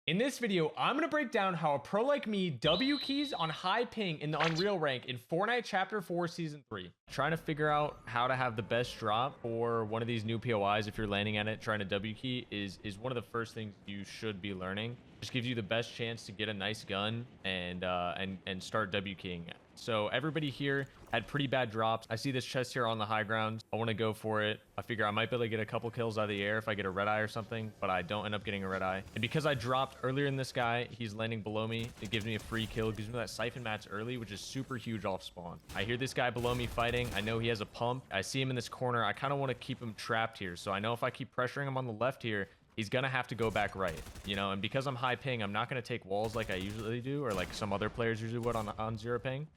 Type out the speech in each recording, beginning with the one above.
In this video, I'm going to break down how a pro like me W keys on high ping in the Unreal rank in Fortnite Chapter 4 Season 3. Trying to figure out how to have the best drop for one of these new POIs if you're landing at it, trying to W key is one of the first things you should be learning. Just gives you the best chance to get a nice gun and start W keying. So everybody here had pretty bad drops. I see this chest here on the high ground. I want to go for it. I figure I might be able to get a couple kills out of the air if I get a red eye or something, but I don't end up getting a red eye. And because I dropped earlier in this guy, he's landing below me. It gives me a free kill. It gives me that siphon mats early, which is super huge off spawn. I hear this guy below me fighting. I know he has a pump. I see him in this corner. I kind of want to keep him trapped here. So I know if I keep pressuring him on the left here, he's gonna have to go back right, you know. And because I'm high ping, I'm not gonna take walls like I usually do, or like some other players usually would on zero ping.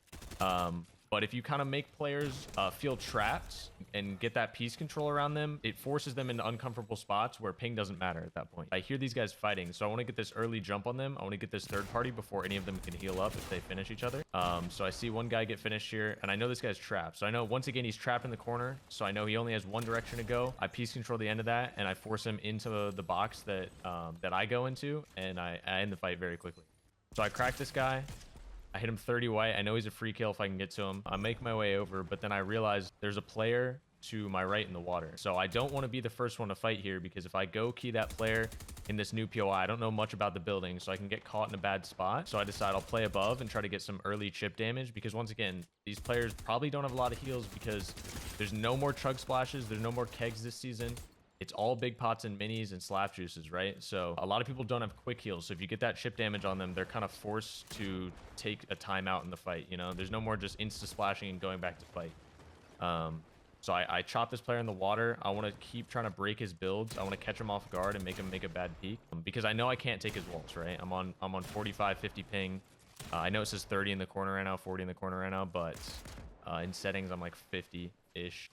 But if you kind of make players feel trapped and get that piece control around them, it forces them into uncomfortable spots where ping doesn't matter at that point. I hear these guys fighting, so I want to get this early jump on them. I want to get this third party before any of them can heal up if they finish each other. So I see one guy get finished here, and I know this guy's trapped. So I know once again he's trapped in the corner, so I know he only has one direction to go. I piece control the end of that, and I force him into the box that that I go into, and I end the fight very quickly. So I crack this guy. I hit him 30 white. I know he's a free kill if I can get to him. I make my way over, but then I realize there's a player to my right in the water. So I don't want to be the first one to fight here, because if I go key that player in this new POI, I don't know much about the building, so I can get caught in a bad spot. So I decide I'll play above and try to get some early chip damage, because once again, these players probably don't have a lot of heals because there's no more chug splashes. There's no more kegs this season. It's all big pots and minis and slap juices, right? So a lot of people don't have quick heals. So if you get that chip damage on them, they're kind of forced to take a timeout in the fight. You know, there's no more just insta splashing and going back to fight. So I chop this player in the water. I want to keep trying to break his builds. I want to catch him off guard and make him make a bad peek, because I know I can't take his walls, right? I'm on 45, 50 ping. I know it says 30 in the corner right now, 40 in the corner right now, but in settings, I'm like 50-ish.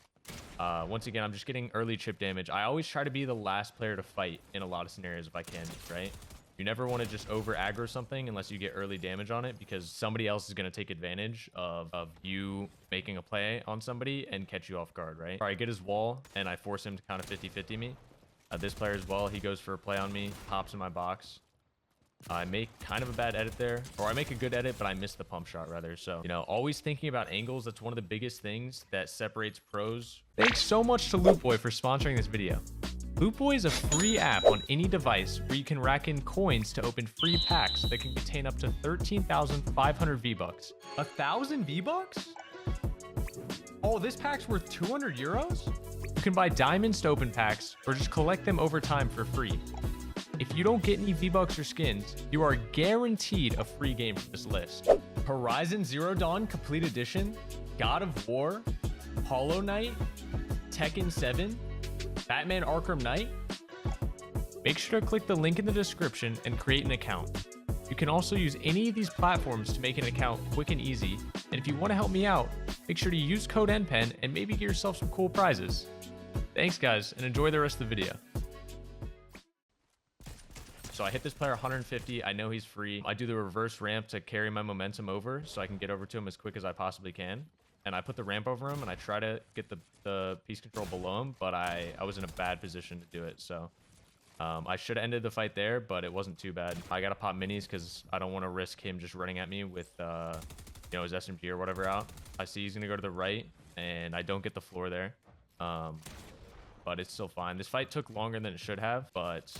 Once again, I'm just getting early chip damage. I always try to be the last player to fight in a lot of scenarios if I can, right? You never want to just over aggro something unless you get early damage on it, because somebody else is going to take advantage of you making a play on somebody and catch you off guard, right? All right, I get his wall and I force him to kind of 50-50 me. This player as well, he goes for a play on me, pops in my box. I make kind of a bad edit there, or I make a good edit, but I miss the pump shot rather. So, you know, always thinking about angles. That's one of the biggest things that separates pros. Thanks so much to Lootboy for sponsoring this video. Lootboy is a free app on any device where you can rack in coins to open free packs that can contain up to 13,500 V-Bucks. 1,000 V-Bucks? Oh, this pack's worth 200 euros? You can buy diamonds to open packs, or just collect them over time for free. If you don't get any V-Bucks or skins, you are guaranteed a free game from this list. Horizon Zero Dawn Complete Edition, God of War, Hollow Knight, Tekken 7, Batman Arkham Knight. Make sure to click the link in the description and create an account. You can also use any of these platforms to make an account quick and easy. And if you want to help me out, make sure to use code Npen and maybe get yourself some cool prizes. Thanks guys, and enjoy the rest of the video. So I hit this player 150. I know he's free. I do the reverse ramp to carry my momentum over so I can get over to him as quick as I possibly can. And I put the ramp over him and I try to get the piece control below him, but I was in a bad position to do it. So I should have ended the fight there, but it wasn't too bad. I got to pop minis because I don't want to risk him just running at me with you know, his SMG or whatever out. I see he's going to go to the right and I don't get the floor there. But it's still fine. This fight took longer than it should have, but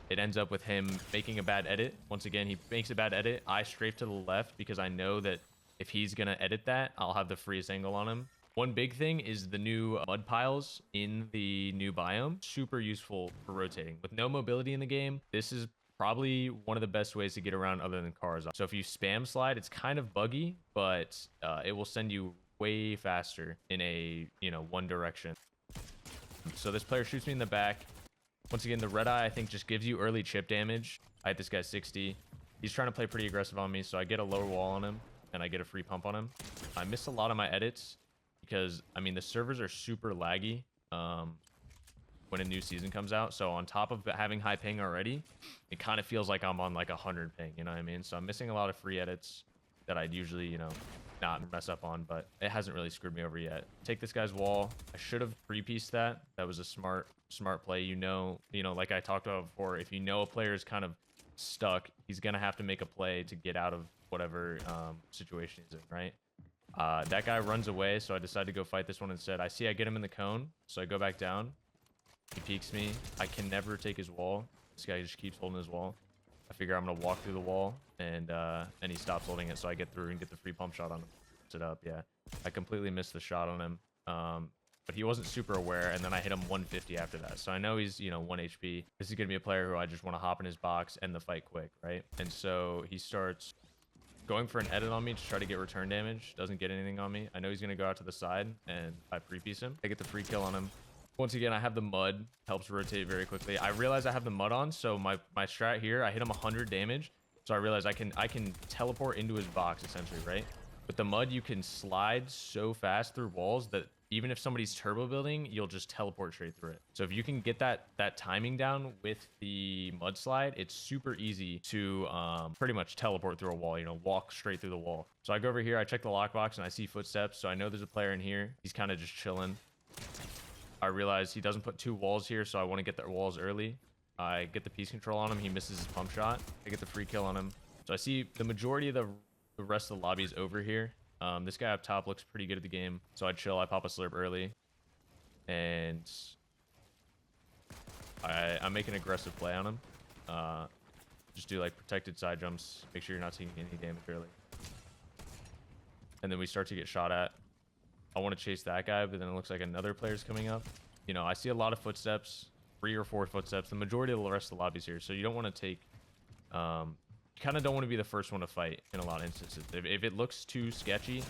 it ends up with him making a bad edit. Once again, he makes a bad edit. I strafe to the left because I know that if he's going to edit that, I'll have the freest angle on him. One big thing is the new mud piles in the new biome. Super useful for rotating. With no mobility in the game, this is probably one of the best ways to get around other than cars. So if you spam slide, it's kind of buggy, but it will send you way faster in a, you know, one direction. So this player shoots me in the back. Once again, the red eye, I think, just gives you early chip damage. I hit this guy 60. He's trying to play pretty aggressive on me, so I get a lower wall on him, and I get a free pump on him. I missed a lot of my edits because, I mean, the servers are super laggy when a new season comes out. So on top of having high ping already, it kind of feels like I'm on like 100 ping, you know what I mean? So I'm missing a lot of free edits that I'd usually, you know, not mess up on, but it hasn't really screwed me over yet. Take this guy's wall. I should have pre-pieced that. That was a smart play. You know, like I talked about before, if you know a player is kind of stuck, he's gonna have to make a play to get out of whatever situation he's in, right? That guy runs away, so I decide to go fight this one instead. I get him in the cone, so I go back down. He peeks me. I can never take his wall. This guy just keeps holding his wall. I figure I'm gonna walk through the wall, and he stops holding it, so I get through and get the free pump shot on him. Puts it up, yeah. I completely missed the shot on him, but he wasn't super aware, and then I hit him 150 after that. So I know he's, 1 HP. This is gonna be a player who I just want to hop in his box, end the fight quick, right? And so he starts going for an edit on me to try to get return damage. Doesn't get anything on me. I know he's gonna go out to the side, and I pre-piece him. I get the free kill on him. Once again, I have the mud, helps rotate very quickly. I realize I have the mud on, so my strat here, I hit him 100 damage. So I realize I can teleport into his box essentially, right? With the mud, you can slide so fast through walls that even if somebody's turbo building, you'll just teleport straight through it. So if you can get that timing down with the mud slide, it's super easy to pretty much teleport through a wall, walk straight through the wall. So I go over here, I check the lockbox, and I see footsteps. So I know there's a player in here. He's kind of just chilling. I realize he doesn't put 2 walls here, so I want to get the walls early. I get the piece control on him. He misses his pump shot. I get the free kill on him. So I see the majority of the rest of the lobby is over here. This guy up top looks pretty good at the game, so I chill. I pop a slurp early, and I make an aggressive play on him. Just do like protected side jumps. Make sure you're not taking any damage early. And then we start to get shot at. I want to chase that guy, but then it looks like another player's coming up. I see a lot of footsteps, 3 or 4 footsteps. The majority of the rest of the lobby's here, so you don't want to take... you kind of don't want to be the first one to fight in a lot of instances. If it looks too sketchy,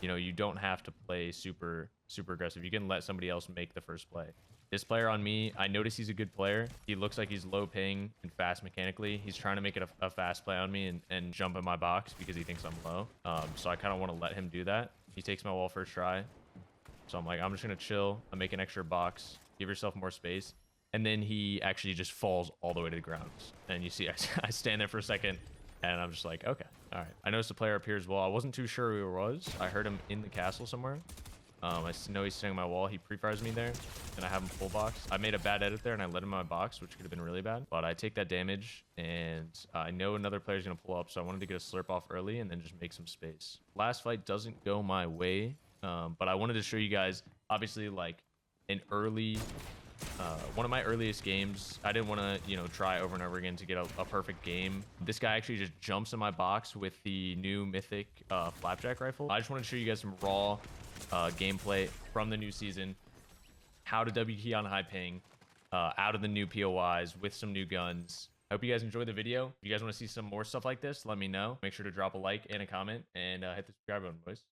you don't have to play super aggressive. You can let somebody else make the first play. This player on me, I notice he's a good player. He looks like he's low ping and fast mechanically. He's trying to make it a fast play on me and jump in my box because he thinks I'm low. So I kind of want to let him do that. He takes my wall first try. So I'm like, I'm just going to chill. I make an extra box. Give yourself more space. And then he actually just falls all the way to the ground. And you see, I stand there for a second, and I'm just like, okay, all right. I noticed the player up here as well. I wasn't too sure who it was. I heard him in the castle somewhere. I know he's sitting on my wall. He pre-fires me there, and I have him full box. I made a bad edit there, and I let him in my box, which could have been really bad. But I take that damage, and I know another player's going to pull up, so I wanted to get a slurp off early and then just make some space. Last fight doesn't go my way, but I wanted to show you guys, obviously, like, an early... one of my earliest games. I didn't want to, try over and over again to get a perfect game. This guy actually just jumps in my box with the new mythic flapjack rifle. I just want to show you guys some raw gameplay from the new season. How to W key on high ping out of the new POIs with some new guns. I hope you guys enjoyed the video. If you guys want to see some more stuff like this, let me know. Make sure to drop a like and a comment and hit the subscribe button, boys.